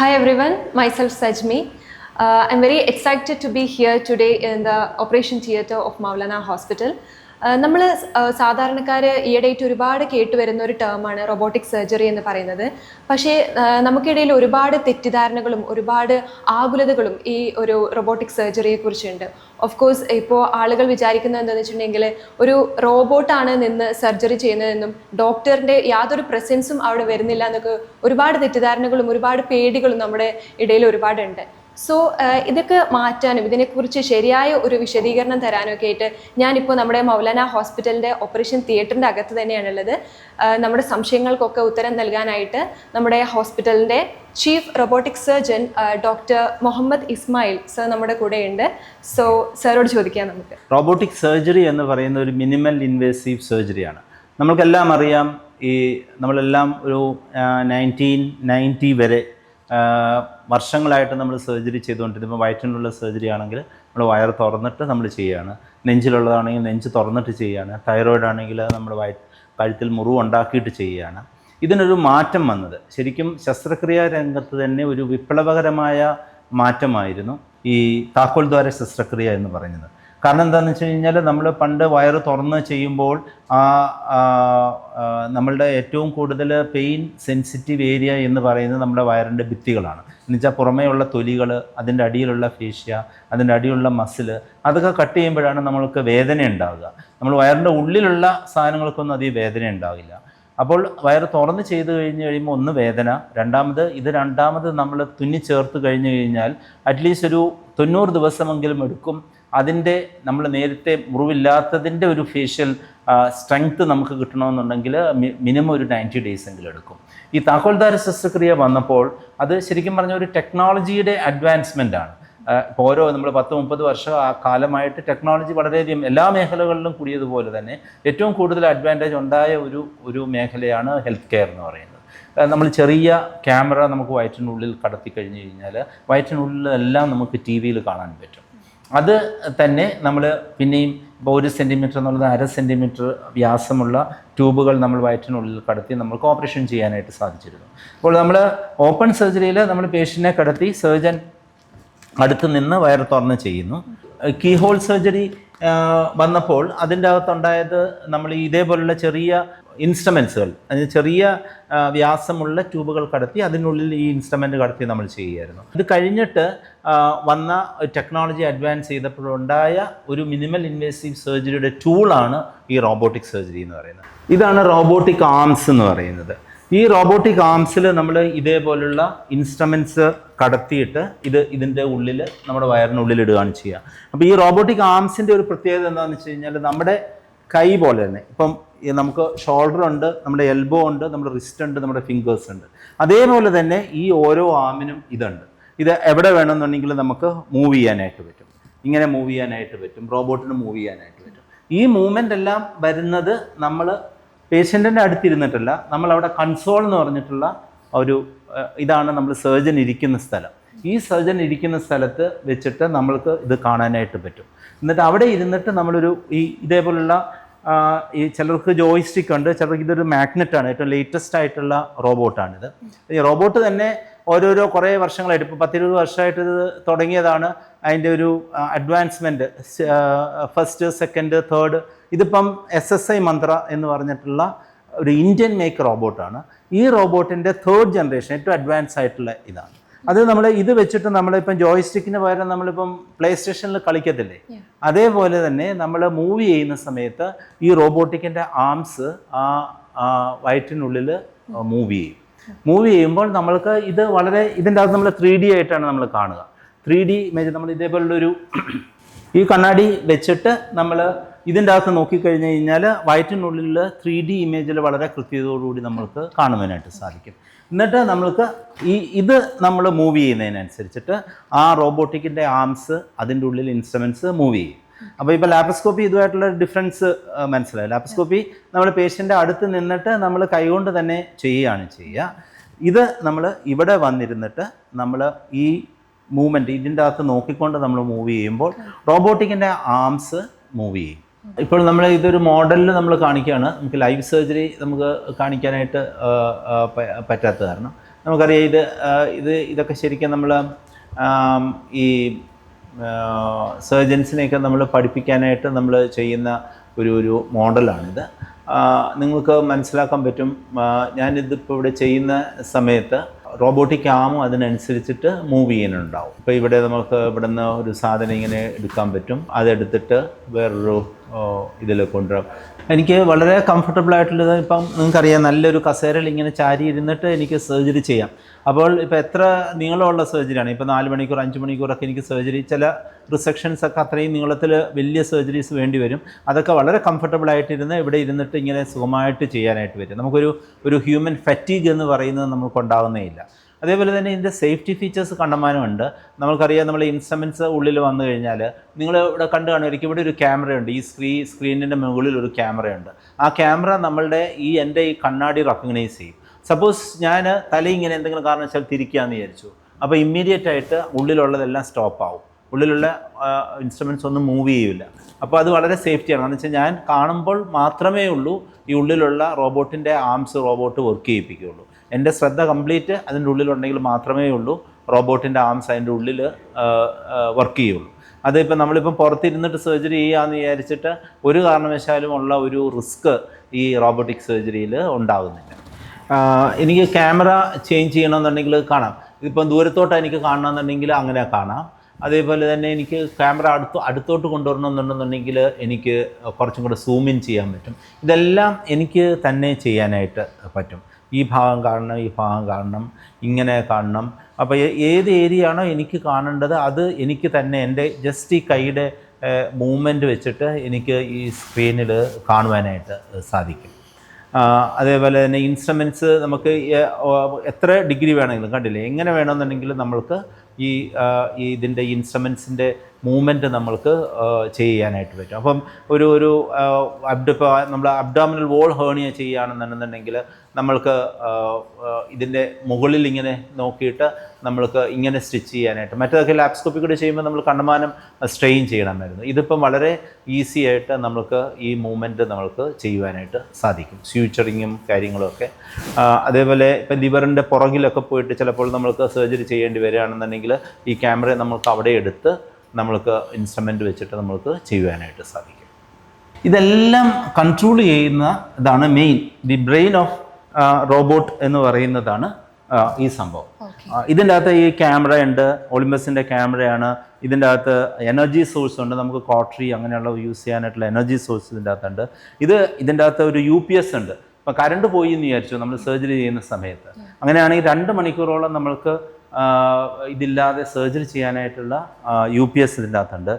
Hi everyone, myself Sajmi. I'm very excited to be here today in the operation theatre of Maulana Hospital. നമ്മൾ സാധാരണക്കാർ ഈയിടെയായിട്ട് ഒരുപാട് കേട്ടുവരുന്ന ഒരു ടേമാണ് robotic surgery എന്ന് പറയുന്നത്. പക്ഷേ നമുക്കിടയിൽ ഒരുപാട് തെറ്റിദ്ധാരണകളും ഒരുപാട് ആകുലതകളും ഈ ഒരു റോബോട്ടിക് സർജറിയെ കുറിച്ചുണ്ട്. ഓഫ് കോഴ്സ് ഇപ്പോൾ ആളുകൾ വിചാരിക്കുന്നത് എന്താണെന്ന് വെച്ചിട്ടുണ്ടെങ്കിൽ ഒരു റോബോട്ടാണ് നിന്ന് സർജറി ചെയ്യുന്നതെന്നും ഡോക്ടറിൻ്റെ യാതൊരു പ്രസൻസും അവിടെ വരുന്നില്ല എന്നൊക്കെ ഒരുപാട് തെറ്റിദ്ധാരണകളും ഒരുപാട് പേടികളും നമ്മുടെ ഇടയിൽ ഒരുപാടുണ്ട്. സോ ഇതൊക്കെ മാറ്റാനും ഇതിനെക്കുറിച്ച് ശരിയായ ഒരു വിശദീകരണം തരാനും ഒക്കെ ആയിട്ട് ഞാനിപ്പോൾ നമ്മുടെ മൗലാന ഹോസ്പിറ്റലിൻ്റെ ഓപ്പറേഷൻ തിയേറ്ററിൻ്റെ അകത്ത് തന്നെയാണുള്ളത്. നമ്മുടെ സംശയങ്ങൾക്കൊക്കെ ഉത്തരം നൽകാനായിട്ട് നമ്മുടെ ഹോസ്പിറ്റലിൻ്റെ chief robotic surgeon doctor Muhammad Ismail sir നമ്മുടെ കൂടെയുണ്ട്. സോ സാറോട് ചോദിക്കാം നമുക്ക്. റോബോട്ടിക് സർജറി എന്ന് പറയുന്ന ഒരു മിനിമൽ ഇൻവേസീവ് സർജറിയാണ്. നമ്മൾക്കെല്ലാം അറിയാം, നമ്മളെല്ലാം ഒരു 1990 വരെ വർഷങ്ങളായിട്ട് നമ്മൾ സർജറി ചെയ്തുകൊണ്ടിരുന്നത്. ഇപ്പോൾ വയറ്റിനുള്ള സർജറി ആണെങ്കിൽ നമ്മൾ വയർ തുറന്നിട്ട് നമ്മൾ ചെയ്യുകയാണ്, നെഞ്ചിലുള്ളതാണെങ്കിൽ നെഞ്ച് തുറന്നിട്ട് ചെയ്യുകയാണ്, തൈറോയിഡ് ആണെങ്കിൽ നമ്മൾ കഴുത്തിൽ മുറിവ് ഉണ്ടാക്കിയിട്ട് ചെയ്യുകയാണ്. ഇതിനൊരു മാറ്റം വന്നത് ശരിക്കും ശസ്ത്രക്രിയാ രംഗത്ത് തന്നെ ഒരു വിപ്ലവകരമായ മാറ്റമായിരുന്നു ഈ താക്കോൽ ദ്വാര ശസ്ത്രക്രിയ എന്ന് പറയുന്നത്. കാരണം എന്താണെന്ന് വെച്ച് കഴിഞ്ഞാൽ നമ്മൾ പണ്ട് വയറ് തുറന്ന് ചെയ്യുമ്പോൾ നമ്മളുടെ ഏറ്റവും കൂടുതൽ പെയിൻ സെൻസിറ്റീവ് ഏരിയ എന്ന് പറയുന്നത് നമ്മുടെ വയറിൻ്റെ ഭിത്തികളാണ്. എന്നുവെച്ചാൽ പുറമേയുള്ള തൊലികൾ, അതിൻ്റെ അടിയിലുള്ള ഫേഷ്യ, അതിൻ്റെ അടിയിലുള്ള മസിൽ, അതൊക്കെ കട്ട് ചെയ്യുമ്പോഴാണ് നമ്മൾക്ക് വേദന ഉണ്ടാവുക. നമ്മൾ വയറിൻ്റെ ഉള്ളിലുള്ള സാധനങ്ങൾക്കൊന്നും അധികം വേദന ഉണ്ടാവില്ല. അപ്പോൾ വയറ് തുറന്ന് ചെയ്ത് കഴിയുമ്പോൾ ഒന്ന് വേദന, രണ്ടാമത് നമ്മൾ തുന്നി ചേർത്ത് കഴിഞ്ഞ് കഴിഞ്ഞാൽ അറ്റ്ലീസ്റ്റ് ഒരു 90 ദിവസമെങ്കിലും എടുക്കും അതിൻ്റെ നമ്മൾ നേരത്തെ മുറിവില്ലാത്തതിൻ്റെ ഒരു ഫേഷ്യൽ സ്ട്രെങ്ത്ത് നമുക്ക് കിട്ടണമെന്നുണ്ടെങ്കിൽ മിനിമം ഒരു 90 days എങ്കിലും എടുക്കും. ഈ താക്കോൽദാര ശസ്ത്രക്രിയ വന്നപ്പോൾ അത് ശരിക്കും പറഞ്ഞ ഒരു ടെക്നോളജിയുടെ അഡ്വാൻസ്മെൻ്റ് ആണ്. ഇപ്പോൾ നമ്മൾ 10-30 വർഷ കാലമായിട്ട് ടെക്നോളജി വളരെയധികം എല്ലാ മേഖലകളിലും കൂടിയതുപോലെ തന്നെ ഏറ്റവും കൂടുതൽ അഡ്വാൻറ്റേജ് ഉണ്ടായ ഒരു മേഖലയാണ് ഹെൽത്ത് കെയർ എന്ന് പറയുന്നത്. നമ്മൾ ചെറിയ ക്യാമറ നമുക്ക് വയറ്റിനുള്ളിൽ കടത്തി കഴിഞ്ഞ് കഴിഞ്ഞാൽ വയറ്റിനുള്ളിലെല്ലാം നമുക്ക് TV കാണാൻ പറ്റും. അത് തന്നെ നമ്മൾ പിന്നെയും ഇപ്പോൾ 1 സെൻറ്റിമീറ്റർ എന്നുള്ളത് 1/2 സെൻറ്റിമീറ്റർ വ്യാസമുള്ള ട്യൂബുകൾ നമ്മൾ വയറ്റിനുള്ളിൽ കടത്തി നമുക്ക് ഓപ്പറേഷൻ ചെയ്യാനായിട്ട് സാധിച്ചിരുന്നു. അപ്പോൾ നമ്മൾ ഓപ്പൺ സർജറിയിൽ നമ്മൾ പേഷ്യൻറ്റിനെ കടത്തി സർജൻ അടുത്ത് നിന്ന് വയർ തുറന്ന് ചെയ്യുന്നു. കീ ഹോൾ സർജറി വന്നപ്പോൾ അതിൻ്റെ അകത്തുണ്ടായത് നമ്മൾ ഇതേപോലുള്ള ചെറിയ ഇൻസ്ട്രുമെൻസുകൾ, അതിന് ചെറിയ വ്യാസമുള്ള ട്യൂബുകൾ കടത്തി അതിനുള്ളിൽ ഈ ഇൻസ്ട്രുമെൻ്റ് കടത്തി നമ്മൾ ചെയ്യുമായിരുന്നു. ഇത് കഴിഞ്ഞിട്ട് വന്ന ടെക്നോളജി അഡ്വാൻസ് ചെയ്തപ്പോഴുണ്ടായ ഒരു മിനിമൽ ഇൻവേസീവ് സർജറിയുടെ ടൂളാണ് ഈ റോബോട്ടിക് സർജറി എന്ന് പറയുന്നത്. ഇതാണ് റോബോട്ടിക് ആംസ് എന്ന് പറയുന്നത്. ഈ റോബോട്ടിക് ആംസിൽ നമ്മൾ ഇതേപോലുള്ള ഇൻസ്ട്രുമെൻറ്റ്സ് കടത്തിയിട്ട് ഇതിൻ്റെ ഉള്ളിൽ നമ്മുടെ വയറിനുള്ളിൽ ഇടുകയാണ് ചെയ്യുക. അപ്പോൾ ഈ റോബോട്ടിക് ആംസിൻ്റെ ഒരു പ്രത്യേകത എന്താണെന്ന് വെച്ച് കഴിഞ്ഞാൽ നമ്മുടെ കൈ പോലെ തന്നെ ഇപ്പം നമുക്ക് ഷോൾഡർ ഉണ്ട്, നമ്മുടെ എൽബോ ഉണ്ട്, നമ്മുടെ റിസ്റ്റ് ഉണ്ട്, നമ്മുടെ ഫിംഗേഴ്സ് ഉണ്ട്. അതേപോലെ തന്നെ ഈ ഓരോ ആമിനും ഇതുണ്ട്. ഇത് എവിടെ വേണമെന്നുണ്ടെങ്കിൽ നമുക്ക് മൂവ് ചെയ്യാനായിട്ട് പറ്റും, ഇങ്ങനെ മൂവ് ചെയ്യാനായിട്ട് പറ്റും, റോബോട്ടിന് മൂവ് ചെയ്യാനായിട്ട് പറ്റും. ഈ മൂവ്മെൻ്റ് എല്ലാം വരുന്നത് നമ്മൾ പേഷ്യൻറ്റിൻ്റെ അടുത്തിരുന്നിട്ടല്ല, നമ്മളവിടെ കൺസോൾ എന്ന് പറഞ്ഞിട്ടുള്ള ഇതാണ് നമ്മൾ സർജൻ ഇരിക്കുന്ന സ്ഥലം. ഈ സർജൻ ഇരിക്കുന്ന സ്ഥലത്ത് വെച്ചിട്ട് നമ്മൾക്ക് ഇത് കാണാനായിട്ട് പറ്റും. എന്നിട്ട് അവിടെ ഇരുന്നിട്ട് നമ്മളൊരു ഇതേപോലുള്ള ഈ ചിലർക്ക് ജോയിസ്റ്റിക് ഉണ്ട്, ചിലർക്ക് ഇതൊരു മാഗ്നറ്റാണ്, ഏറ്റവും ലേറ്റസ്റ്റ് ആയിട്ടുള്ള റോബോട്ടാണിത്. ഈ റോബോട്ട് തന്നെ കുറേ വർഷങ്ങളായിട്ട് ഇപ്പോൾ 10-20 വർഷമായിട്ട് ഇത് തുടങ്ങിയതാണ്. അതിൻ്റെ ഒരു അഡ്വാൻസ്മെൻറ്റ് ഫസ്റ്റ്, സെക്കൻഡ്, തേർഡ് ഇതിപ്പം SSI മന്ത്ര എന്ന് പറഞ്ഞിട്ടുള്ള ഒരു ഇന്ത്യൻ മേക്ക് റോബോട്ടാണ്. ഈ റോബോട്ടിൻ്റെ 3rd ജനറേഷൻ ഏറ്റവും അഡ്വാൻസ് ആയിട്ടുള്ള ഇതാണ്. അത് നമ്മൾ ഇത് വെച്ചിട്ട് നമ്മളിപ്പം ജോയിസ്റ്റിക്കിന് പകരം നമ്മളിപ്പം പ്ലേ സ്റ്റേഷനിൽ കളിക്കത്തില്ലേ, അതേപോലെ തന്നെ നമ്മൾ മൂവ് ചെയ്യുന്ന സമയത്ത് ഈ റോബോട്ടിക്കിൻ്റെ ആംസ് വയറ്റിനുള്ളിൽ മൂവ് ചെയ്യുമ്പോൾ നമ്മൾക്ക് ഇത് ഇതിൻ്റെ അകത്ത് നമ്മൾ 3D ആയിട്ടാണ് നമ്മൾ കാണുക. 3D ഇമേജ് നമ്മൾ ഇതേപോലുള്ളൊരു ഈ കണ്ണാടി വെച്ചിട്ട് നമ്മൾ ഇതിൻ്റെ അകത്ത് നോക്കിക്കഴിഞ്ഞ് കഴിഞ്ഞാൽ വയറ്റിനുള്ളിൽ 3D ഇമേജിൽ വളരെ കൃത്യതയോടുകൂടി നമ്മൾക്ക് കാണുവാനായിട്ട് സാധിക്കും. എന്നിട്ട് നമ്മൾക്ക് ഇത് നമ്മൾ മൂവ് ചെയ്യുന്നതിനനുസരിച്ചിട്ട് ആ റോബോട്ടിക്കിൻ്റെ ആംസ് അതിൻ്റെ ഉള്ളിൽ ഇൻസ്ട്രുമെൻറ്റ്സ് മൂവ് ചെയ്യും. അപ്പോൾ ഇപ്പോൾ ലാപ്രോസ്കോപ്പി ഇതുമായിട്ടുള്ള ഡിഫറൻസ് മനസ്സിലായി. ലാപ്രോസ്കോപ്പി നമ്മൾ പേഷ്യൻ്റെ അടുത്ത് നിന്നിട്ട് നമ്മൾ കൈകൊണ്ട് തന്നെ ചെയ്യുക. ഇത് നമ്മൾ ഇവിടെ വന്നിരുന്നിട്ട് നമ്മൾ ഈ മൂവ്മെൻറ്റ് ഇതിൻ്റെ അകത്ത് നോക്കിക്കൊണ്ട് നമ്മൾ മൂവ് ചെയ്യുമ്പോൾ റോബോട്ടിക്കിൻ്റെ ആംസ് മൂവ് ചെയ്യും. ഇപ്പോൾ നമ്മൾ ഇതൊരു മോഡലിൽ നമ്മൾ കാണിക്കുകയാണ്. നമുക്ക് ലൈവ് സർജറി നമുക്ക് കാണിക്കാനായിട്ട് പറ്റാത്ത കാരണം നമുക്കറിയാം ഇതൊക്കെ ശരിക്കും നമ്മൾ ഈ സർജൻസിനെയൊക്കെ നമ്മൾ പഠിപ്പിക്കാനായിട്ട് നമ്മൾ ചെയ്യുന്ന ഒരു മോഡലാണിത്. നിങ്ങൾക്ക് മനസ്സിലാക്കാൻ പറ്റും, ഞാനിതിപ്പോൾ ഇവിടെ ചെയ്യുന്ന സമയത്ത് റോബോട്ടിക് ആമും അതിനനുസരിച്ചിട്ട് മൂവ് ചെയ്യാനുണ്ടാവും. ഇപ്പോൾ ഇവിടെ നമുക്ക് ഇവിടുന്ന് ഒരു സാധനം ഇങ്ങനെ എടുക്കാൻ പറ്റും, അതെടുത്തിട്ട് വേറൊരു ഇതിൽ കൊണ്ടുവരാം. എനിക്ക് വളരെ കംഫർട്ടബിൾ ആയിട്ടുള്ളത്, ഇപ്പം നിങ്ങൾക്കറിയാം, നല്ലൊരു കസേരയിൽ ഇങ്ങനെ ചാരി ഇരുന്നിട്ട് എനിക്ക് സർജറി ചെയ്യാം. അപ്പോൾ ഇപ്പോൾ എത്ര നീളമുള്ള സർജറിയാണ്, ഇപ്പോൾ 4 മണിക്കൂർ 5 മണിക്കൂറൊക്കെ എനിക്ക് സർജറി, ചില റിസെക്ഷൻസ് ഒക്കെ അത്രയും നീളത്തിൽ വലിയ സർജറീസ് വേണ്ടി വരും. അതൊക്കെ വളരെ കംഫർട്ടബിൾ ആയിട്ടിരുന്ന് ഇവിടെ ഇരുന്നിട്ട് ഇങ്ങനെ സുഖമായിട്ട് ചെയ്യാനായിട്ട് പറ്റും. നമുക്കൊരു ഹ്യൂമൻ ഫറ്റീഗ് എന്ന് പറയുന്നത് നമുക്കുണ്ടാകുന്നേ ഇല്ല. അതേപോലെ തന്നെ ഇതിൻ്റെ സേഫ്റ്റി ഫീച്ചേഴ്സ് കണ്ടമാനമുണ്ട്. നമുക്കറിയാം, നമ്മൾ ഇൻസ്ട്രുമെൻറ്റ്സ് ഉള്ളിൽ വന്നു കഴിഞ്ഞാൽ നിങ്ങൾ ഇവിടെ കണ്ടു കാണുമായിരിക്കും, ഇവിടെ ഒരു ക്യാമറയുണ്ട്. ഈ സ്ക്രീനിൻ്റെ മുകളിൽ ഒരു ക്യാമറയുണ്ട്. ആ ക്യാമറ നമ്മളുടെ എൻ്റെ ഈ കണ്ണാടി റെക്കഗ്നൈസ് ചെയ്യും. സപ്പോസ് ഞാൻ തല ഇങ്ങനെ എന്തെങ്കിലും കാരണവശാൽ തിരിക്കുകയെന്ന് വിചാരിച്ചു, അപ്പോൾ ഇമ്മീഡിയറ്റ് ആയിട്ട് ഉള്ളിലുള്ളതെല്ലാം സ്റ്റോപ്പ് ആവും, ഉള്ളിലുള്ള ഇൻസ്ട്രുമെൻറ്റ്സ് ഒന്നും മൂവ് ചെയ്യില്ല. അപ്പോൾ അത് വളരെ സേഫ്റ്റിയാണ്. കാരണം വെച്ചാൽ ഞാൻ കാണുമ്പോൾ മാത്രമേ ഉള്ളൂ ഈ ഉള്ളിലുള്ള റോബോട്ടിൻ്റെ ആംസ് റോബോട്ട് വർക്ക് ചെയ്യിപ്പിക്കുകയുള്ളൂ. എൻ്റെ ശ്രദ്ധ കംപ്ലീറ്റ് അതിൻ്റെ ഉള്ളിലുണ്ടെങ്കിൽ മാത്രമേ ഉള്ളൂ റോബോട്ടിൻ്റെ ആംസ് അതിൻ്റെ ഉള്ളിൽ വർക്ക് ചെയ്യുള്ളൂ. അതിപ്പോൾ നമ്മളിപ്പം പുറത്തിരുന്നിട്ട് സർജറി ചെയ്യാമെന്ന് വിചാരിച്ചിട്ട് ഒരു കാരണവശാലും ഉള്ള ഒരു റിസ്ക് ഈ റോബോട്ടിക് സർജറിയിൽ ഉണ്ടാകുന്നില്ല. എനിക്ക് ക്യാമറ ചേഞ്ച് ചെയ്യണമെന്നുണ്ടെങ്കിൽ കാണാം. ഇതിപ്പം ദൂരത്തോട്ട് എനിക്ക് കാണണമെന്നുണ്ടെങ്കിൽ അങ്ങനെ കാണാം. അതേപോലെ തന്നെ എനിക്ക് ക്യാമറ അടുത്തോട്ട് കൊണ്ടുവരണമെന്നുണ്ടെന്നുണ്ടെങ്കിൽ എനിക്ക് കുറച്ചും കൂടെ സൂം ഇൻ ചെയ്യാൻ പറ്റും. ഇതെല്ലാം എനിക്ക് തന്നെ ചെയ്യാനായിട്ട് പറ്റും. ഈ ഭാഗം കാണണം, ഈ ഭാഗം കാണണം, ഇങ്ങനെ കാണണം. അപ്പോൾ ഏത് ഏരിയ ആണോ എനിക്ക് കാണേണ്ടത് അത് എനിക്ക് തന്നെ എൻ്റെ ജസ്റ്റ് ഈ കൈയുടെ മൂവ്മെൻറ്റ് വെച്ചിട്ട് എനിക്ക് ഈ സ്ക്രീനിൽ കാണുവാനായിട്ട് സാധിക്കും. അതേപോലെ തന്നെ ഇൻസ്ട്രുമെൻറ്റ്സ് നമുക്ക് എത്ര ഡിഗ്രി വേണമെങ്കിലും, കണ്ടില്ലേ, എങ്ങനെ വേണമെന്നുണ്ടെങ്കിലും നമ്മൾക്ക് ഇതിൻ്റെ ഇൻസ്ട്രുമെൻറ്റ്സിൻ്റെ മൂവ്മെൻറ്റ് നമ്മൾക്ക് ചെയ്യാനായിട്ട് പറ്റും. അപ്പം ഇപ്പോൾ നമ്മൾ അബ്ഡോമിനൽ വോൾ ഹേർണിയ ചെയ്യുകയാണെന്നുണ്ടെന്നുണ്ടെങ്കിൽ നമ്മൾക്ക് ഇതിൻ്റെ മുകളിൽ ഇങ്ങനെ നോക്കിയിട്ട് നമ്മൾക്ക് ഇങ്ങനെ സ്റ്റിച്ച് ചെയ്യാനായിട്ട്, മറ്റേതൊക്കെ ലാപ്സ്കോപ്പി കൂടെ ചെയ്യുമ്പോൾ നമ്മൾ കണ്ടമാനം സ്ട്രെയിൻ ചെയ്യണമായിരുന്നു. ഇതിപ്പം വളരെ ഈസി ആയിട്ട് നമ്മൾക്ക് ഈ മൂവ്മെൻറ്റ് നമ്മൾക്ക് ചെയ്യുവാനായിട്ട് സാധിക്കും, സ്യൂച്ചറിങ്ങും കാര്യങ്ങളുമൊക്കെ. അതേപോലെ ഇപ്പം ലിവറിൻ്റെ പുറകിലൊക്കെ പോയിട്ട് ചിലപ്പോൾ നമ്മൾക്ക് സർജറി ചെയ്യേണ്ടി വരികയാണെന്നുണ്ടെങ്കിൽ ഈ ക്യാമറ നമ്മൾക്ക് അവിടെ എടുത്ത് നമ്മൾക്ക് ഇൻസ്ട്രുമെൻ്റ് വെച്ചിട്ട് നമ്മൾക്ക് ചെയ്യുവാനായിട്ട് സാധിക്കും. ഇതെല്ലാം കൺട്രോൾ ചെയ്യുന്ന ഇതാണ് main, the brain of robot എന്ന് പറയുന്നതാണ് ഈ സംഭവം. ഇതിൻ്റെ അകത്ത് ഈ ക്യാമറ ഉണ്ട്, ഒളിമ്പസിൻ്റെ ക്യാമറയാണ്. ഇതിൻ്റെ അകത്ത് എനർജി സോഴ്സ് ഉണ്ട്, നമുക്ക് കോട്ടറി അങ്ങനെയുള്ള യൂസ് ചെയ്യാനായിട്ടുള്ള എനർജി സോഴ്സ് ഇതിൻ്റെ അകത്തുണ്ട്. ഇതിൻ്റെ അകത്ത് ഒരു UPS ഉണ്ട്. ഇപ്പോൾ കറണ്ട് പോയി എന്ന് വിചാരിച്ചു നമ്മൾ സർജറി ചെയ്യുന്ന സമയത്ത്, അങ്ങനെയാണെങ്കിൽ 2 മണിക്കൂറോളം നമ്മൾക്ക് ഇതില്ലാതെ സർജറി ചെയ്യാനായിട്ടുള്ള UPS ഇതിൻ്റെ അകത്തുണ്ട്.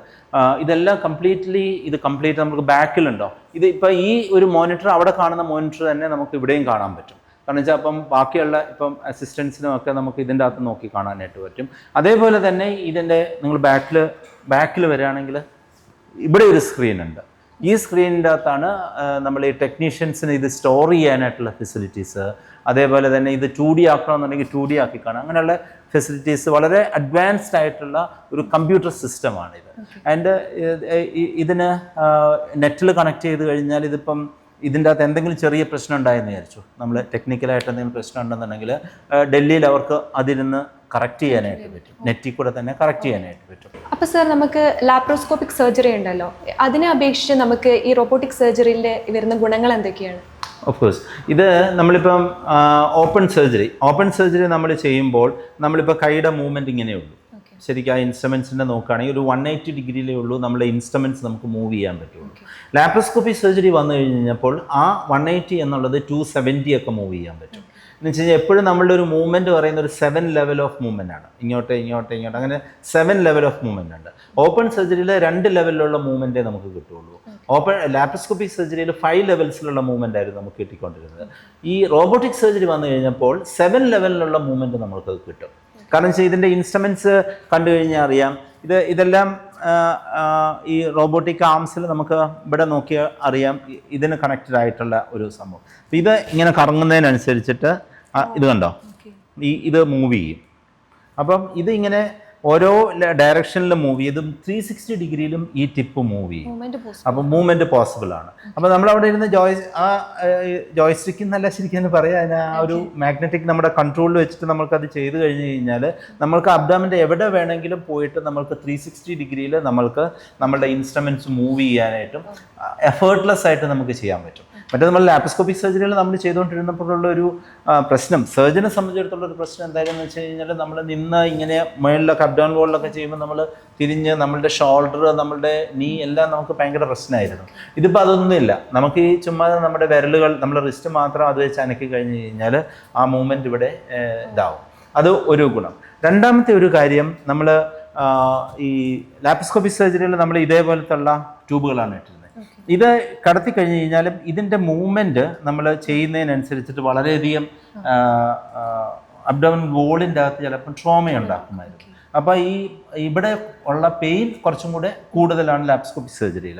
ഇതെല്ലാം കംപ്ലീറ്റ് നമുക്ക് ബാക്കിലുണ്ടോ. ഇപ്പോൾ ഈ ഒരു മോണിറ്റർ, അവിടെ കാണുന്ന മോണിറ്റർ തന്നെ നമുക്ക് ഇവിടെയും കാണാൻ പറ്റും. കാരണം വെച്ചാൽ അപ്പം ബാക്കിയുള്ള ഇപ്പം അസിസ്റ്റൻസിനും ഒക്കെ നമുക്ക് ഇതിൻ്റെ അകത്ത് നോക്കി കാണാനായിട്ട് പറ്റും. അതേപോലെ തന്നെ ഇതിൻ്റെ നിങ്ങൾ ബാക്കിൽ വരികയാണെങ്കിൽ ഇവിടെ ഒരു സ്ക്രീനുണ്ട്. ഈ സ്ക്രീനിൻ്റെ അകത്താണ് നമ്മൾ ഈ ടെക്നീഷ്യൻസിന് ഇത് സ്റ്റോർ ചെയ്യാനായിട്ടുള്ള ഫെസിലിറ്റീസ്, അതേപോലെ തന്നെ ഇത് 2D ആക്കണമെന്നുണ്ടെങ്കിൽ 2D ആക്കി കാണാം. അങ്ങനെയുള്ള ഫെസിലിറ്റീസ്, വളരെ അഡ്വാൻസ്ഡ് ആയിട്ടുള്ള ഒരു കമ്പ്യൂട്ടർ സിസ്റ്റമാണിത്. ആൻഡ് ഇതിന് നെറ്റിൽ കണക്ട് ചെയ്ത് കഴിഞ്ഞാൽ ഇതിൻ്റെ അകത്ത് എന്തെങ്കിലും ചെറിയ പ്രശ്നം ഉണ്ടായെന്ന് വിചാരിച്ചു, നമ്മൾ ടെക്നിക്കലായിട്ട് എന്തെങ്കിലും പ്രശ്നം ഉണ്ടെന്നുണ്ടെങ്കിൽ ഡൽഹിയിൽ അവർക്ക് അതിരുന്ന് കറക്റ്റ് ചെയ്യാനായിട്ട് പറ്റും, നെറ്റിൽ കൂടെ തന്നെ കറക്റ്റ് ചെയ്യാനായിട്ട് പറ്റും. അപ്പോൾ സർ, നമുക്ക് ലാപ്രോസ്കോപ്പിക് സർജറി ഉണ്ടല്ലോ, അതിനെ അപേക്ഷിച്ച് നമുക്ക് ഈ റോബോട്ടിക് സർജറിയിൽ വരുന്ന ഗുണങ്ങൾ എന്തൊക്കെയാണ്? ഓഫ് കോഴ്സ്, ഇത് നമ്മളിപ്പം ഓപ്പൺ സർജറി നമ്മൾ ചെയ്യുമ്പോൾ നമ്മളിപ്പോൾ കൈയുടെ മൂവ്മെൻറ്റ് ഇങ്ങനെയുള്ളൂ. ശരിക്കും ആ ഇൻസ്ട്രുമെൻസിൻ്റെ നോക്കുകയാണെങ്കിൽ ഒരു 180 ഡിഗ്രിയിലേ ഉള്ളൂ നമ്മളെ ഇൻസ്ട്രുമെൻറ്റ്സ് നമുക്ക് മൂവ് ചെയ്യാൻ പറ്റുള്ളൂ. ലാപ്രോസ്കോപ്പി സർജറി വന്നു കഴിഞ്ഞപ്പോൾ ആ 180 എന്നുള്ളത് 270 ഒക്കെ മൂവ് ചെയ്യാൻ പറ്റും. എന്ന് വെച്ച് കഴിഞ്ഞാൽ എപ്പോഴും നമ്മളുടെ ഒരു മൂവ്മെൻറ്റ് പറയുന്ന ഒരു 7 ലെവൽ ഓഫ് മൂവ്മെൻ്റ് ആണ്, ഇങ്ങോട്ട് അങ്ങനെ 7 ലെവൽ ഓഫ് മൂവ്മെൻ്റ് ഉണ്ട്. ഓപ്പൺ സർജറിയിൽ 2 ലെവലിലുള്ള മൂവ്മെൻറ്റേ നമുക്ക് കിട്ടുള്ളൂ. ലാപ്രോസ്കോപ്പിക് സർജറിയിൽ 5 ലെവൽസിലുള്ള മൂവ്മെൻ്റ് ആയിരുന്നു നമുക്ക് കിട്ടിക്കൊണ്ടിരുന്നത്. ഈ റോബോട്ടിക് സർജറി വന്നു കഴിഞ്ഞപ്പോൾ 7 ലെവലിലുള്ള മൂവ്മെൻറ്റ് നമുക്ക് കിട്ടും. കാരണം വെച്ചാൽ ഇതിൻ്റെ ഇൻസ്ട്രുമെൻറ്റ്സ് കണ്ടു കഴിഞ്ഞാൽ അറിയാം, ഇതെല്ലാം ഈ റോബോട്ടിക് ആംസിൽ നമുക്ക് ഇവിടെ നോക്കിയാൽ അറിയാം ഇതിന് കണക്റ്റഡ് ആയിട്ടുള്ള ഒരു സംഭവം. അപ്പം ഇത് ഇങ്ങനെ കറങ്ങുന്നതിനനുസരിച്ചിട്ട് ഇത് കണ്ടോ, ഇത് മൂവ് ചെയ്യും. അപ്പം ഇതിങ്ങനെ ഓരോ ഡയറക്ഷനിലും മൂവ് ചെയ്തും 360 ഡിഗ്രിയിലും ഈ ടിപ്പ് മൂവ് ചെയ്യും. അപ്പോൾ മൂവ്മെന്റ് പോസിബിൾ ആണ്. അപ്പോൾ നമ്മൾ അവിടെ ഇരുന്ന് ജോയ്സ്റ്റിക്ക് എന്നല്ല ശരിക്കും പറയാൻ ആ ഒരു മാഗ്നറ്റിക് നമ്മുടെ കൺട്രോളിൽ വെച്ചിട്ട് നമുക്കത് ചെയ്ത് കഴിഞ്ഞ് കഴിഞ്ഞാൽ നമ്മൾക്ക് അബ്ഡോമിൻ്റെ എവിടെ വേണമെങ്കിലും പോയിട്ട് നമ്മൾക്ക് 360 ഡിഗ്രിയിൽ നമ്മൾക്ക് നമ്മളുടെ ഇൻസ്ട്രുമെന്റ്സ് മൂവ് ചെയ്യാനായിട്ടും എഫേർട്ട്ലെസ് ആയിട്ട് നമുക്ക് ചെയ്യാൻ പറ്റും. മറ്റേ നമ്മൾ ലാപ്രോസ്കോപ്പിക് സർജറികൾ നമ്മൾ ചെയ്തുകൊണ്ടിരുന്നപ്പോഴുള്ള ഒരു പ്രശ്നം, സർജനെ സംബന്ധിച്ചിടത്തോളം ഒരു പ്രശ്നം എന്തായാലും വെച്ച് കഴിഞ്ഞാൽ നമ്മൾ നിന്ന് ഇങ്ങനെ മുകളിലൊക്കെ അബ്ഡോമിനൽ വോളിലൊക്കെ ചെയ്യുമ്പോൾ നമ്മൾ തിരിഞ്ഞ് നമ്മളുടെ ഷോൾഡർ നമ്മളുടെ നീ എല്ലാം നമുക്ക് ഭയങ്കര പ്രശ്നമായിരുന്നു. ഇതിപ്പോൾ അതൊന്നുമില്ല. നമുക്ക് ഈ ചുമ്മാ നമ്മുടെ വിരലുകൾ നമ്മുടെ റിസ്റ്റ് മാത്രം അത് വെച്ച് അനക്കി കഴിഞ്ഞ് കഴിഞ്ഞാൽ ആ മൂവ്മെൻറ്റ് ഇവിടെ ഇതാവും. അത് ഒരു ഗുണം. രണ്ടാമത്തെ ഒരു കാര്യം, നമ്മൾ ഈ ലാപ്രോസ്കോപ്പിക് സർജറിയിൽ നമ്മൾ ഇതേപോലത്തുള്ള ട്യൂബുകളാണ് ഇട്ടിരുന്നത്. ഇത് കടത്തി കഴിഞ്ഞ് കഴിഞ്ഞാലും ഇതിൻ്റെ മൂവ്മെൻറ്റ് നമ്മൾ ചെയ്യുന്നതിനനുസരിച്ചിട്ട് വളരെയധികം അബ്ഡോമിനൽ വോളിൻ്റെ അകത്ത് ചിലപ്പം ട്രോമ ഉണ്ടാക്കുമായിരുന്നു. അപ്പോൾ ഇവിടെ ഉള്ള പെയിൻ കുറച്ചും കൂടെ കൂടുതലാണ് ലാപ്രോസ്കോപ്പിക് സർജറിയിൽ.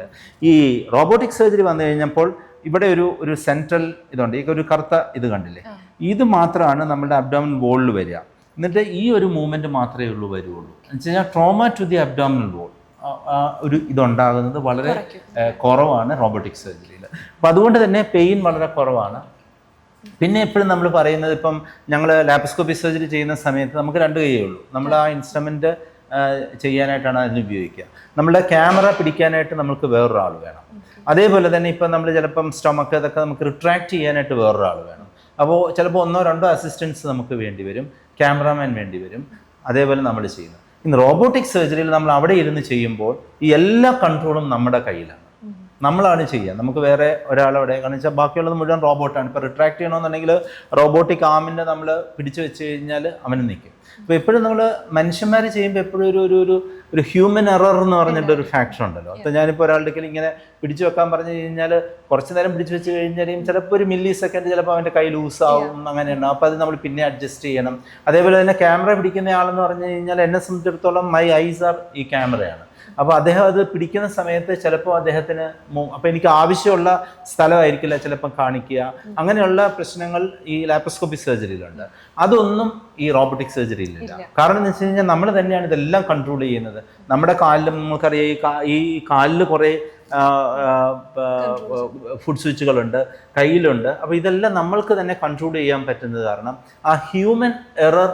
ഈ റോബോട്ടിക് സർജറി വന്നു കഴിഞ്ഞപ്പോൾ ഇവിടെ ഒരു സെൻട്രൽ ഇതുണ്ട്, ഈ ഒരു കറുത്ത ഇത് കണ്ടില്ലേ, ഇത് മാത്രമാണ് നമ്മുടെ അബ്ഡോമിനൽ വോളിൽ വരിക. എന്നിട്ട് ഈ ഒരു മൂവ്മെൻറ്റ് മാത്രമേ വരുള്ളൂ. എന്ന് വെച്ച് കഴിഞ്ഞാൽ trauma to the abdominal wall ഒരു ഇതുണ്ടാകുന്നത് വളരെ കുറവാണ് റോബോട്ടിക് സർജറിയിൽ. അപ്പം അതുകൊണ്ട് തന്നെ പെയിൻ വളരെ കുറവാണ്. പിന്നെ എപ്പോഴും നമ്മൾ പറയുന്നത്, ഇപ്പം ഞങ്ങൾ ലാപ്രോസ്കോപ്പിക് സർജറി ചെയ്യുന്ന സമയത്ത് നമുക്ക് 2 കൈയേ ഉള്ളൂ. നമ്മൾ ആ ഇൻസ്ട്രുമെൻ്റ് ചെയ്യാനായിട്ടാണ് അതിന് ഉപയോഗിക്കുക. നമ്മുടെ ക്യാമറ പിടിക്കാനായിട്ട് നമുക്ക് വേറൊരാൾ വേണം. അതേപോലെ തന്നെ ഇപ്പം നമ്മൾ ചിലപ്പം സ്റ്റൊമക്ക് ഇതൊക്കെ നമുക്ക് റിട്രാക്ട് ചെയ്യാനായിട്ട് വേറൊരാൾ വേണം. അപ്പോൾ ചിലപ്പോൾ 1-2 അസിസ്റ്റൻസ് നമുക്ക് വേണ്ടി വരും, ക്യാമറാമാൻ വേണ്ടി വരും. അതേപോലെ നമ്മൾ ചെയ്യുന്നത്. ഇന്ന് റോബോട്ടിക് സർജറിയിൽ നമ്മൾ അവിടെ ഇരുന്ന് ചെയ്യുമ്പോൾ ഈ എല്ലാ കൺട്രോളും നമ്മുടെ കയ്യിലാണ്, നമ്മളാണ് ചെയ്യുക. നമുക്ക് വേറെ ഒരാളവിടെ, കാരണം വെച്ചാൽ ബാക്കിയുള്ളത് മുഴുവൻ റോബോട്ടാണ്. ഇപ്പോൾ റിട്രാക്ട് ചെയ്യണമെന്നുണ്ടെങ്കിൽ റോബോട്ടിക് ആമിൻ്റെ നമ്മൾ പിടിച്ചു വെച്ച് കഴിഞ്ഞാൽ അവന് നിൽക്കും. അപ്പോൾ എപ്പോഴും നമ്മൾ മനുഷ്യന്മാർ ചെയ്യുമ്പോൾ എപ്പോഴും ഒരു ഹ്യൂമൻ എറർ എന്ന് പറഞ്ഞിട്ടൊരു ഫാക്ടർ ഉണ്ടല്ലോ. അപ്പോൾ ഞാനിപ്പോൾ ഒരാളുടെ ഇങ്ങനെ പിടിച്ചു വെക്കാൻ പറഞ്ഞു കഴിഞ്ഞാൽ കുറച്ച് നേരം പിടിച്ചു വെച്ച് കഴിഞ്ഞാലും ചിലപ്പോൾ ഒരു മില്ലി സെക്കൻഡ് ചിലപ്പോൾ അവൻ്റെ കൈ ലൂസാവും, അങ്ങനെയുണ്ടാവും. അപ്പോൾ അത് നമ്മൾ പിന്നെ അഡ്ജസ്റ്റ് ചെയ്യണം. അതേപോലെ തന്നെ ക്യാമറ പിടിക്കുന്ന ആളെന്ന് പറഞ്ഞു കഴിഞ്ഞാൽ എന്നെ സംബന്ധിച്ചിടത്തോളം മൈ ഐസ് ആർ ഈ ക്യാമറയാണ്. അപ്പോൾ അദ്ദേഹം അത് പിടിക്കുന്ന സമയത്ത് ചിലപ്പോൾ അദ്ദേഹത്തിന് അപ്പോൾ എനിക്ക് ആവശ്യമുള്ള സ്ഥലമായിരിക്കില്ല ചിലപ്പം കാണിക്കുക. അങ്ങനെയുള്ള പ്രശ്നങ്ങൾ ഈ ലാപ്രോസ്കോപ്പിക് സർജറിയിലുണ്ട്. അതൊന്നും ഈ റോബോട്ടിക് സർജറിയിലില്ല. കാരണം എന്ന് വെച്ച് കഴിഞ്ഞാൽ നമ്മൾ തന്നെയാണ് ഇതെല്ലാം കൺട്രോൾ ചെയ്യുന്നത്. നമ്മുടെ കാലിലും നമുക്കറിയാം ഈ കാലിൽ കുറേ ഫുഡ് സ്വിച്ചുകളുണ്ട്, കയ്യിലുണ്ട്. അപ്പോൾ ഇതെല്ലാം നമ്മൾക്ക് തന്നെ കൺട്രോൾ ചെയ്യാൻ പറ്റുന്നത് കാരണം ആ ഹ്യൂമൻ എറർ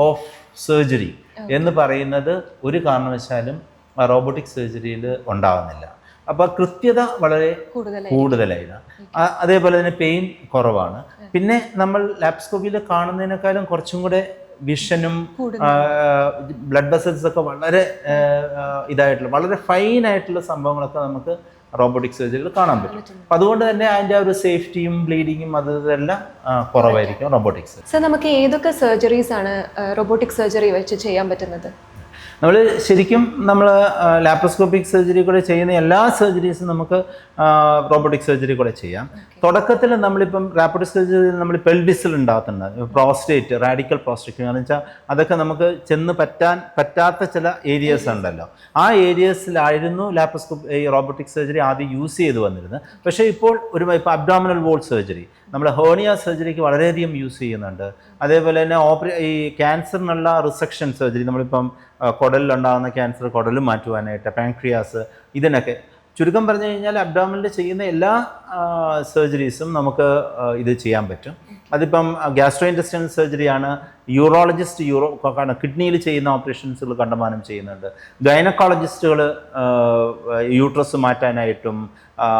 ഓഫ് സർജറി എന്ന് പറയുന്നത് ഒരു കാരണവശാലും റോബോട്ടിക് സർജറിയിൽ ഉണ്ടാകുന്നില്ല. അപ്പോൾ കൃത്യത വളരെ കൂടുതലായിരുന്നു. അതേപോലെ തന്നെ പെയിൻ കുറവാണ്. പിന്നെ നമ്മൾ ലാപ്രോസ്കോപ്പിയിൽ കാണുന്നതിനേക്കാളും കുറച്ചും കൂടെ വിഷനും ബ്ലഡ് വെസൽസ് ഒക്കെ വളരെ ഇതായിട്ടുള്ള വളരെ ഫൈനായിട്ടുള്ള സംഭവങ്ങളൊക്കെ നമുക്ക് റോബോട്ടിക് സർജറിയിൽ കാണാൻ പറ്റും. അപ്പം അതുകൊണ്ട് തന്നെ അതിൻ്റെ ഒരു സേഫ്റ്റിയും ബ്ലീഡിങ്ങും അതെല്ലാം കുറവായിരിക്കും റോബോട്ടിക് സർജറി. സർ, നമുക്ക് ഏതൊക്കെ സർജറീസ് ആണ് റോബോട്ടിക് സർജറി വെച്ച് ചെയ്യാൻ പറ്റുന്നത്? നമ്മൾ ശരിക്കും ലാപ്രോസ്കോപ്പിക് സർജറി കൂടെ ചെയ്യുന്ന എല്ലാ സർജറീസും നമുക്ക് റോബോട്ടിക് സർജറി കൂടെ ചെയ്യാം. തുടക്കത്തിൽ നമ്മളിപ്പം ലാപ്രോസ്കോപ്പിക് സർജറി നമ്മൾ പെൽവിസിൽ ഉണ്ടാകുന്നുണ്ട്, പ്രോസ്റ്റേറ്റ്, റാഡിക്കൽ പ്രോസ്റ്റേറ്റ് എന്ന് വെച്ചാൽ അതൊക്കെ നമുക്ക് ചെന്ന് പറ്റാത്ത ചില ഏരിയസ് ഉണ്ടല്ലോ. ആ ഏരിയസിലായിരുന്നു ഈ റോബോട്ടിക് സർജറി ആദ്യം യൂസ് ചെയ്ത് വന്നിരുന്നത്. പക്ഷേ ഇപ്പോൾ അബ്ഡോമിനൽ വോൾ സർജറി, നമ്മൾ ഹേർണിയ സർജറിക്ക് വളരെയധികം യൂസ് ചെയ്യുന്നുണ്ട്. അതേപോലെ തന്നെ ഈ ക്യാൻസറിനുള്ള റിസെക്ഷൻ സർജറി, നമ്മളിപ്പം കുടലിലുണ്ടാകുന്ന ക്യാൻസർ കുടൽ മാറ്റുവാനായിട്ട്, പാൻക്രിയാസ്, ഇതിനൊക്കെ ചുരുക്കം പറഞ്ഞു കഴിഞ്ഞാൽ അബ്ഡോമിനിൽ ചെയ്യുന്ന എല്ലാ സർജറീസും നമുക്ക് ഇത് ചെയ്യാൻ പറ്റും. അതിപ്പം ഗ്യാസ്ട്രോ ഇൻറ്റെസ്റ്റൈനൽ സർജറിയാണ്, യൂറോളജിസ്റ്റ് കിഡ്നിയിൽ ചെയ്യുന്ന ഓപ്പറേഷൻസുകൾ കണ്ടമാനം ചെയ്യുന്നുണ്ട്. ഗൈനക്കോളജിസ്റ്റുകൾ യൂട്രസ് മാറ്റാനായിട്ടും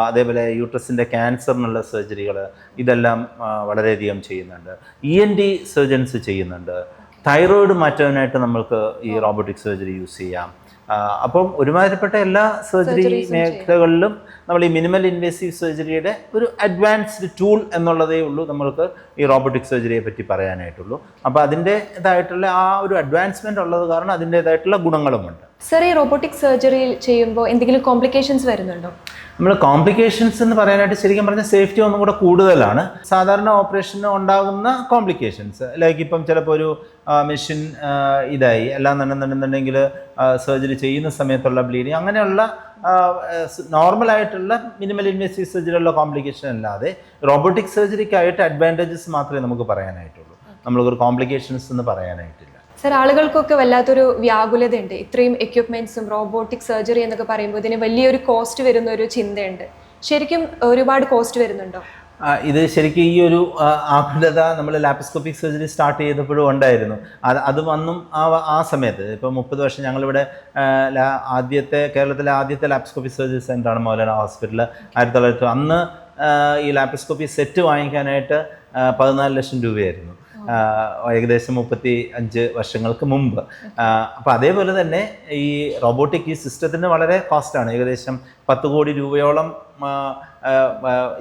അതേപോലെ യൂട്രസിൻ്റെ ക്യാൻസറിനുള്ള സർജറികൾ ഇതെല്ലാം വളരെയധികം ചെയ്യുന്നുണ്ട്. ENT സർജൻസ് ചെയ്യുന്നുണ്ട്. തൈറോയിഡ് മാറ്റാനായിട്ട് നമ്മൾക്ക് ഈ റോബോട്ടിക് സർജറി യൂസ് ചെയ്യാം. അപ്പം ഒരുമാതിരിപ്പെട്ട എല്ലാ സർജറി മേഖലകളിലും നമ്മൾ ഈ മിനിമൽ ഇൻവേസീവ് സർജറിയുടെ ഒരു അഡ്വാൻസ്ഡ് ടൂൾ എന്നുള്ളതേ ഉള്ളൂ നമ്മൾക്ക് ഈ റോബോട്ടിക് സർജറിയെ പറ്റി പറയാനായിട്ടുള്ളൂ. അപ്പോൾ അതിൻ്റേതായിട്ടുള്ള ആ ഒരു അഡ്വാൻസ്മെൻ്റ് ഉള്ളത് കാരണം അതിൻ്റേതായിട്ടുള്ള ഗുണങ്ങളുമുണ്ട്. സർ, ഈ റോബോട്ടിക് സർജറി ചെയ്യുമ്പോൾ എന്തെങ്കിലും കോംപ്ലിക്കേഷൻസ് വരുന്നുണ്ടോ? നമ്മൾ കോംപ്ലിക്കേഷൻസ് എന്ന് പറയാനായിട്ട് ശരിക്കും പറഞ്ഞാൽ സേഫ്റ്റി ഒന്നും കൂടെ കൂടുതലാണ്. സാധാരണ ഓപ്പറേഷന് ഉണ്ടാകുന്ന കോംപ്ലിക്കേഷൻസ് ലൈക്ക് ഇപ്പം ചിലപ്പോൾ ഒരു മെഷീൻ ഇതായി എല്ലാം എന്നുണ്ടെന്നുണ്ടെങ്കിൽ സർജറി ചെയ്യുന്ന സമയത്തുള്ള ബ്ലീഡിങ്, അങ്ങനെയുള്ള നോർമലായിട്ടുള്ള മിനിമൽ ഇൻവേസീവ് സർജറിയുള്ള കോംപ്ലിക്കേഷൻ അല്ലാതെ റോബോട്ടിക് സർജറിക്കായിട്ട് അഡ്വാൻറ്റേജസ് മാത്രമേ നമുക്ക് പറയാനായിട്ടുള്ളൂ. നമ്മൾക്കൊരു കോംപ്ലിക്കേഷൻസ് എന്ന് പറയാനായിട്ടില്ല. സർ, ആളുകൾക്കൊക്കെ വല്ലാത്തൊരു വ്യാകുലതയുണ്ട്. ഇത്രയും എക്യുപ്മെന്റ്സും റോബോട്ടിക് സർജറി എന്നൊക്കെ പറയുമ്പോൾ ഇതിന് വലിയൊരു കോസ്റ്റ് വരുന്ന ഒരു ചിന്തയുണ്ട്. ശരിക്കും ഒരുപാട് കോസ്റ്റ് വരുന്നുണ്ടോ? ഇത് ശരിക്കും ഈ ഒരു ആകുലത നമ്മൾ ലാപ്രോസ്കോപ്പിക് സർജറി സ്റ്റാർട്ട് ചെയ്തപ്പോഴും ഉണ്ടായിരുന്നു. അത് വന്നും ആ സമയത്ത് ഇപ്പോൾ 30 വർഷം ഞങ്ങളിവിടെ കേരളത്തിലെ ആദ്യത്തെ ലാപ്രോസ്കോപ്പിക് സർജറി സെൻ്ററാണ് മൗലാന ഹോസ്പിറ്റൽ. 1900 അന്ന് ഈ ലാപ്രോസ്കോപ്പി സെറ്റ് വാങ്ങിക്കാനായിട്ട് 14 ലക്ഷം രൂപയായിരുന്നു, ഏകദേശം 35 വർഷങ്ങൾക്ക് മുമ്പ്. അപ്പോൾ അതേപോലെ തന്നെ ഈ റോബോട്ടിക് ഈ സിസ്റ്റത്തിന് വളരെ കോസ്റ്റാണ്. ഏകദേശം 10 കോടി രൂപയോളം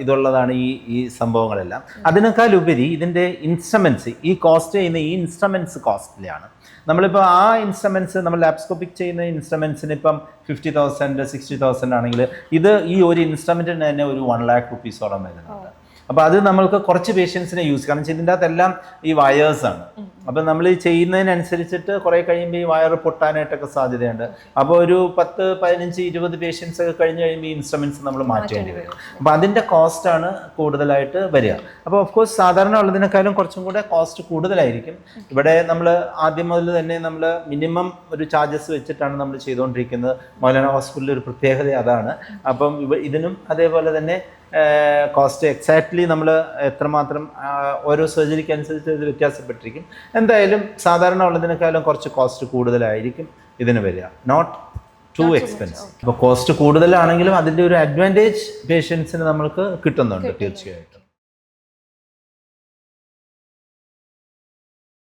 ഇതുള്ളതാണ് ഈ സംഭവങ്ങളെല്ലാം. അതിനേക്കാൾ ഉപരി ഇതിൻ്റെ ഇൻസ്ട്രുമെൻറ്റ്സ്, ഈ കോസ്റ്റ് ചെയ്യുന്ന ഈ ഇൻസ്ട്രുമെൻറ്റ്സ് കോസ്റ്റ്ലിയാണ്. നമ്മളിപ്പോൾ ആ ഇൻസ്ട്രുമെൻറ്റ്സ്, നമ്മൾ ലാപ്രോസ്കോപ്പിക് ചെയ്യുന്ന ഇൻസ്ട്രുമെൻറ്റ്സിന് ഇപ്പം 50,000 60,000 ആണെങ്കിൽ ഈ ഒരു ഇൻസ്ട്രുമെൻറ്റിന് തന്നെ ഒരു 1 lakh രൂപീസോളം വരുന്നുണ്ട്. അപ്പോൾ അത് നമ്മൾക്ക് കുറച്ച് പേഷ്യൻസിനെ യൂസ്, കാരണം ഇതിൻ്റെ അകത്തെല്ലാം ഈ വയേഴ്സാണ്. അപ്പം നമ്മൾ ഈ ചെയ്യുന്നതിനനുസരിച്ചിട്ട് കുറേ കഴിയുമ്പോൾ ഈ വയർ പൊട്ടാനായിട്ടൊക്കെ സാധ്യതയുണ്ട്. അപ്പോൾ ഒരു 10, 15, 20 പേഷ്യൻസ് ഒക്കെ കഴിഞ്ഞ് കഴിയുമ്പോൾ ഈ ഇൻസ്ട്രുമെൻറ്റ്സ് നമ്മൾ മാറ്റേണ്ടി വരും. അപ്പോൾ അതിൻ്റെ കോസ്റ്റാണ് കൂടുതലായിട്ട് വരിക. അപ്പോൾ ഓഫ് കോഴ്സ് സാധാരണ ഉള്ളതിനേക്കാളും കുറച്ചും കൂടെ കോസ്റ്റ് കൂടുതലായിരിക്കും. ഇവിടെ നമ്മൾ ആദ്യം മുതൽ തന്നെ നമ്മൾ മിനിമം ഒരു ചാർജസ് വെച്ചിട്ടാണ് നമ്മൾ ചെയ്തുകൊണ്ടിരിക്കുന്നത്. മൗലാന ഹോസ്പിറ്റലിൽ ഒരു പ്രത്യേകത അതാണ്. അപ്പം ഇതിനും അതേപോലെ തന്നെ കോസ്റ്റ് എക്സാക്ട്ലി നമ്മൾ എത്രമാത്രം ഓരോ സർജറിക്ക് അനുസരിച്ച് ഇത് വ്യത്യാസപ്പെട്ടിരിക്കും. എന്തായാലും സാധാരണ ഉള്ളതിനേക്കാളും കുറച്ച് കോസ്റ്റ് കൂടുതലായിരിക്കും ഇതിന് വരിക. Not too expensive. അപ്പോൾ കോസ്റ്റ് കൂടുതലാണെങ്കിലും അതിൻ്റെ ഒരു അഡ്വാൻറ്റേജ് പേഷ്യൻസിന് നമ്മൾക്ക് കിട്ടുന്നുണ്ട് തീർച്ചയായും.